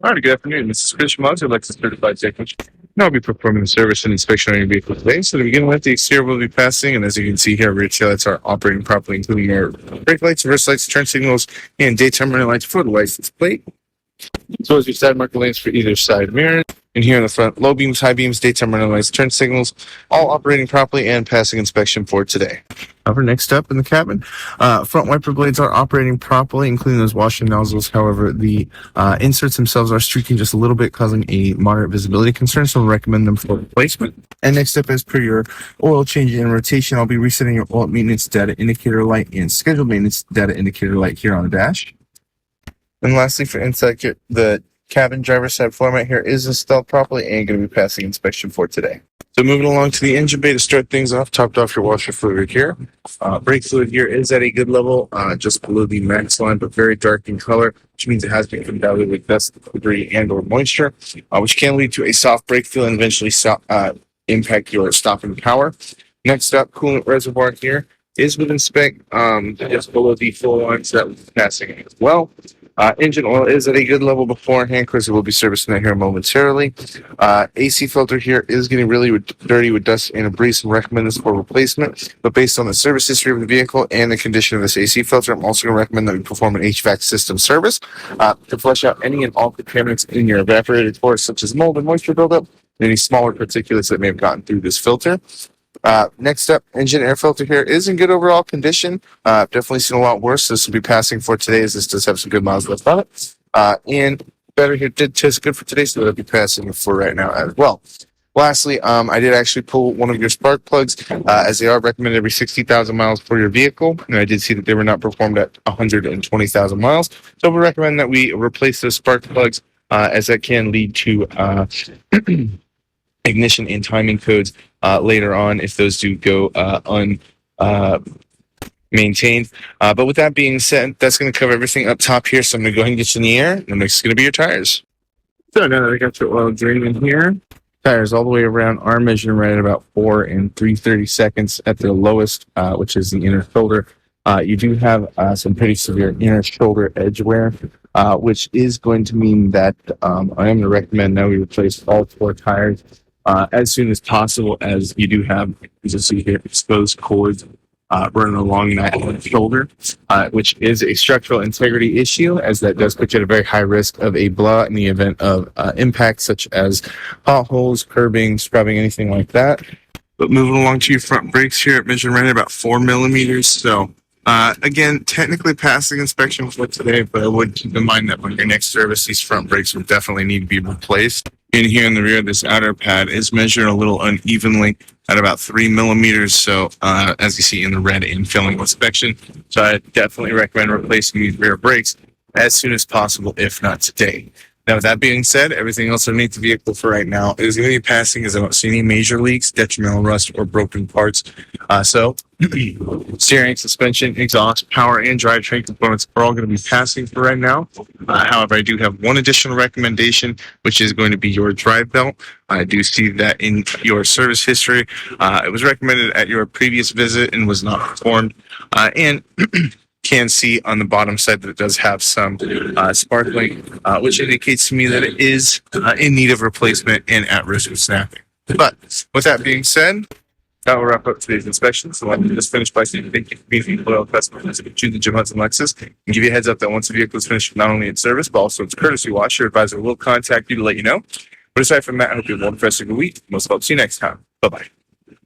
All right, good afternoon. This is Chris Muggs, Lexus Certified Technician. I'll be performing the service and inspection on your vehicle today. So to begin with, the exterior will be passing, and as you can see here, rear tail lights are operating properly, including our brake lights, reverse lights, turn signals, and daytime running lights for the license plate. So as we side marker lanes for either side mirror. And here in the front, low beams, high beams, daytime running lights, turn signals, all operating properly and passing inspection for today. However, next up in the cabin, front wiper blades are operating properly, including those washer nozzles. However, the inserts themselves are streaking just a little bit, causing a moderate visibility concern, so I'll recommend them for replacement. And next up, as per your oil change and rotation, I'll be resetting your oil maintenance data indicator light and scheduled maintenance data indicator light here on the dash. And lastly, for inside the cabin driver's side floor mat here is installed properly and going to be passing inspection for today. So moving along to the engine bay to start things off, topped off your washer fluid here. Brake fluid here is at a good level, just below the max line, but very dark in color, which means it has been contaminated with dust, debris, and or moisture, which can lead to a soft brake feel and eventually impact your stopping power. Next up, coolant reservoir here is within spec, just below the full line, so that will be passing as well. Engine oil is at a good level beforehand because it will be servicing that here momentarily. AC filter here is getting really dirty with dust and debris, so I recommend this for replacement. But based on the service history of the vehicle and the condition of this AC filter, I'm also going to recommend that we perform an HVAC system service to flush out any and all contaminants in your evaporated core, such as mold and moisture buildup, and any smaller particulates that may have gotten through this filter. Next up, engine air filter here is in good overall condition. Definitely seen a lot worse. This will be passing for today, as this does have some good miles left on it. And battery here did test good for today, so that'll be passing for right now as well. Lastly, I did actually pull one of your spark plugs, as they are recommended every 60,000 miles for your vehicle. And I did see that they were not performed at 120,000 miles. So we recommend that we replace those spark plugs, as that can lead to ignition and timing codes later on if those do go unmaintained. But with that being said, that's going to cover everything up top here. So I'm going to go ahead and get you in the air. And next is going to be your tires. So now that I got your oil drain in here, tires all the way around are measuring right at about 4 and 3/30 seconds at their lowest, which is the inner shoulder. You do have some pretty severe inner shoulder edge wear, which is going to mean that I am going to recommend that we replace all 4 tires as soon as possible, as you do have, as you see here, exposed cords running along that shoulder, which is a structural integrity issue, as that does put you at a very high risk of a blowout in the event of impacts such as potholes, curbing, scrubbing, anything like that. But moving along to your front brakes here, it measured right at about 4 millimeters. So again, technically passing inspection for today, but I would keep in mind that when your next service, these front brakes will definitely need to be replaced. In here in the rear, this outer pad is measured a little unevenly at about 3 millimeters. So as you see in the red in filling inspection, so I definitely recommend replacing these rear brakes as soon as possible, if not today. Now, with that being said, everything else underneath the vehicle for right now is going to be passing, as I don't see any major leaks, detrimental rust, or broken parts. So steering, suspension, exhaust, power, and drivetrain components are all going to be passing for right now. However, I do have one additional recommendation, which is going to be your drive belt. I do see that in your service history, it was recommended at your previous visit and was not performed. And can see on the bottom side that it does have some sparkling, which indicates to me that it is in need of replacement and at risk of snapping. But with that being said, that will wrap up today's inspection. So let me just finish by saying thank you for being a loyal customer to the Jim Hudson Lexus, and give you a heads up that once the vehicle is finished, not only its service, but also its courtesy wash, your advisor will contact you to let you know. But aside from that, I hope you have a wonderful rest of the week. Most hope to see you next time. Bye-bye.